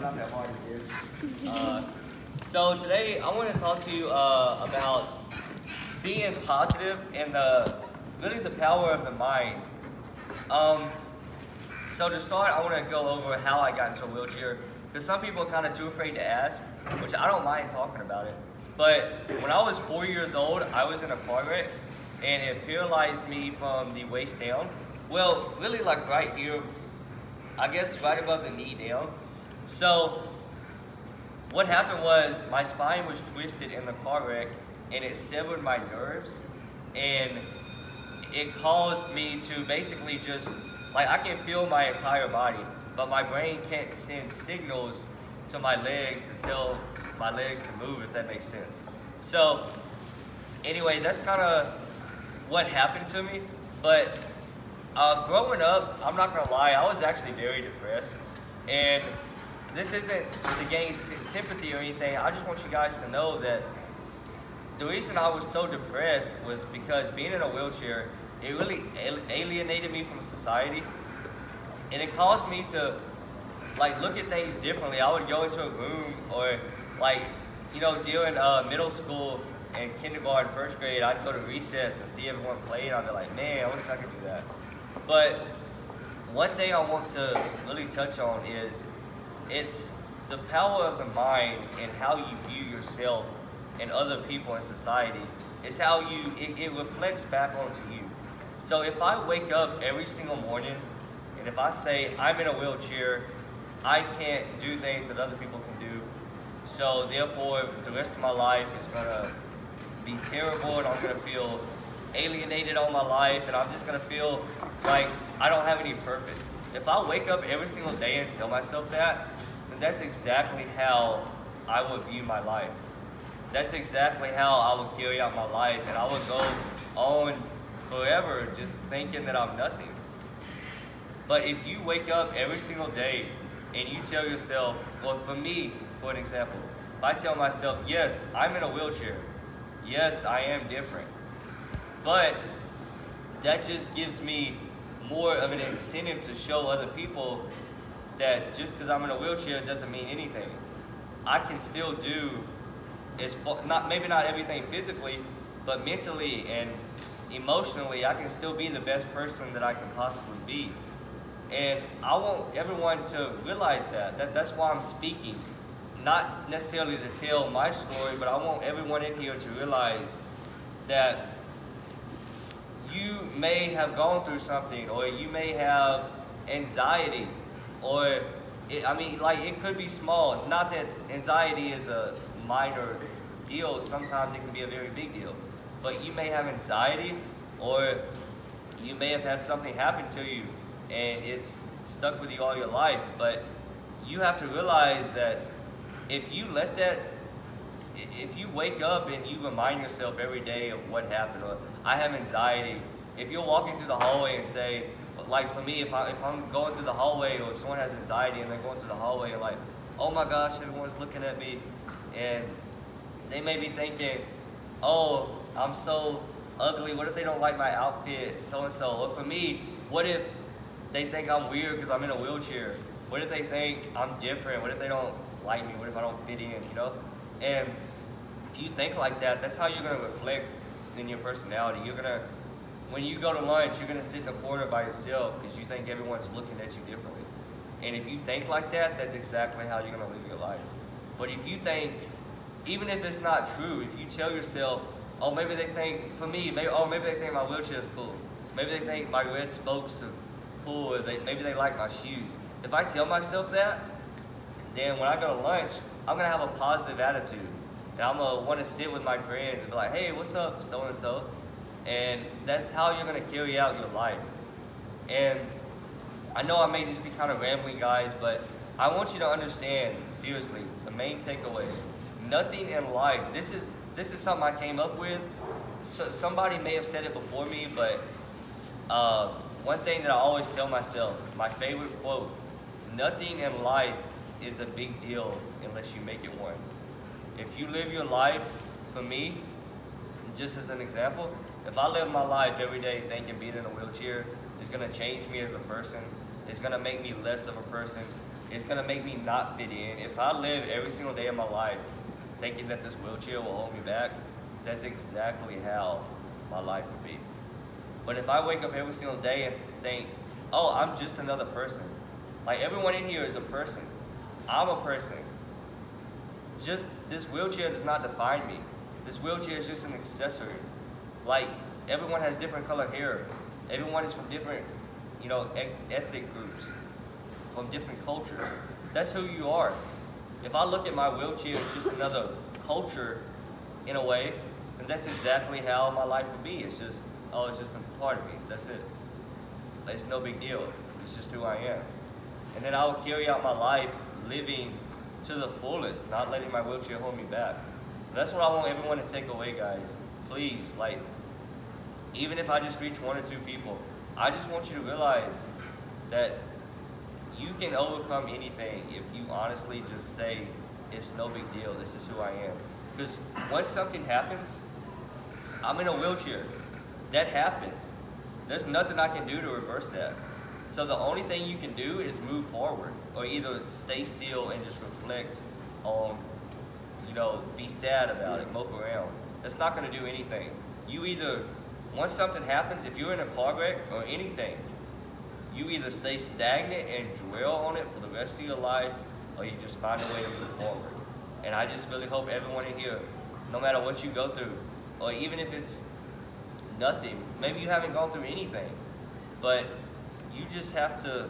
not that hard, kids. So today I want to talk to you about being positive and really the power of the mind. So to start, I want to go over how I got into a wheelchair, because some people are kind of too afraid to ask, which I don't mind talking about it. But when I was 4 years old, I was in a car wreck, and it paralyzed me from the waist down. Well, really like right here, I guess right above the knee down. So what happened was my spine was twisted in the car wreck, and it severed my nerves, and it caused me to basically just, like, I can feel my entire body, but my brain can't send signals to my legs to tell my legs to move, if that makes sense. So anyway, that's kind of what happened to me. But growing up, I'm not gonna lie, I was actually very depressed. And this isn't to gain sympathy or anything. I just want you guys to know that the reason I was so depressed was because being in a wheelchair, it really alienated me from society. And it caused me to like look at things differently. I would go into a room, or like, you know, during middle school and kindergarten, first grade, I'd go to recess and see everyone play, and I'd be like, man, I wish I could do that. But one thing I want to really touch on is it's the power of the mind and how you view yourself and other people in society. It's how it reflects back onto you. So if I wake up every single morning and if I say I'm in a wheelchair, I can't do things that other people can do, so therefore the rest of my life is gonna be terrible, and I'm gonna feel alienated on my life, and I'm just gonna feel like I don't have any purpose. If I wake up every single day and tell myself that, then that's exactly how I would view my life. That's exactly how I would carry out my life, and I would go on forever just thinking that I'm nothing. But if you wake up every single day and you tell yourself, well, for me, for an example, if I tell myself, yes, I'm in a wheelchair, yes, I am different, but that just gives me more of an incentive to show other people that just because I'm in a wheelchair doesn't mean anything. I can still do, maybe not everything physically, but mentally and emotionally, I can still be the best person that I can possibly be. And I want everyone to realize that's why I'm speaking. Not necessarily to tell my story, but I want everyone in here to realize that you may have gone through something, or you may have anxiety, or it could be small. Not that anxiety is a minor deal, sometimes it can be a very big deal. But you may have anxiety, or you may have had something happen to you and it's stuck with you all your life. But you have to realize that if you wake up and you remind yourself every day of what happened, or I have anxiety, if you're walking through the hallway and say, like for me, if I'm going through the hallway, or if someone has anxiety and they're going through the hallway and like, oh my gosh, everyone's looking at me, and they may be thinking, oh, I'm so ugly, what if they don't like my outfit, so and so. Or for me, what if they think I'm weird because I'm in a wheelchair? What if they think I'm different? What if they don't like me? What if I don't fit in, you know? And if you think like that, that's how you're gonna reflect in your personality. When you go to lunch, you're gonna sit in a corner by yourself because you think everyone's looking at you differently. And if you think like that, that's exactly how you're gonna live your life. But if you think, even if it's not true, if you tell yourself, oh, maybe they think, for me, maybe they think my wheelchair is cool. Maybe they think my red spokes are cool, or maybe they like my shoes. If I tell myself that, then when I go to lunch, I'm gonna have a positive attitude. And I'm gonna wanna sit with my friends and be like, hey, what's up, so-and-so? And that's how you're gonna carry out your life. And I know I may just be kind of rambling, guys, but I want you to understand, seriously, the main takeaway, nothing in life, this is something I came up with. So somebody may have said it before me, but one thing that I always tell myself, my favorite quote, nothing in life is a big deal unless you make it one. If you live your life, for me, just as an example, if I live my life every day thinking being in a wheelchair is gonna change me as a person, it's gonna make me less of a person, it's gonna make me not fit in. If I live every single day of my life thinking that this wheelchair will hold me back, that's exactly how my life would be. But if I wake up every single day and think, oh, I'm just another person. Like everyone in here is a person. I'm a person. Just this wheelchair does not define me. This wheelchair is just an accessory. Like everyone has different color hair. Everyone is from different, you know, ethnic groups, from different cultures. That's who you are. If I look at my wheelchair as just another culture in a way, then that's exactly how my life would be. It's just, oh, it's just a part of me. That's it. It's no big deal. It's just who I am. And then I will carry out my life living to the fullest, not letting my wheelchair hold me back. That's what I want everyone to take away, guys. Please, like, even if I just reach 1 or 2 people, I just want you to realize that you can overcome anything if you honestly just say, it's no big deal, this is who I am. Because once something happens, I'm in a wheelchair. That happened. There's nothing I can do to reverse that. So the only thing you can do is move forward, or either stay still and just reflect on, you know, be sad about it, mope around. That's not gonna do anything. You either, once something happens, if you're in a car wreck or anything, you either stay stagnant and dwell on it for the rest of your life, or you just find a way to move forward. And I just really hope everyone in here, no matter what you go through, or even if it's nothing, maybe you haven't gone through anything, but you just have to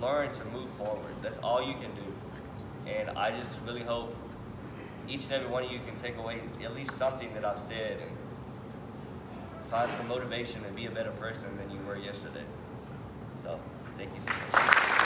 learn to move forward. That's all you can do. And I just really hope each and every one of you can take away at least something that I've said and find some motivation and be a better person than you were yesterday. So, thank you so much.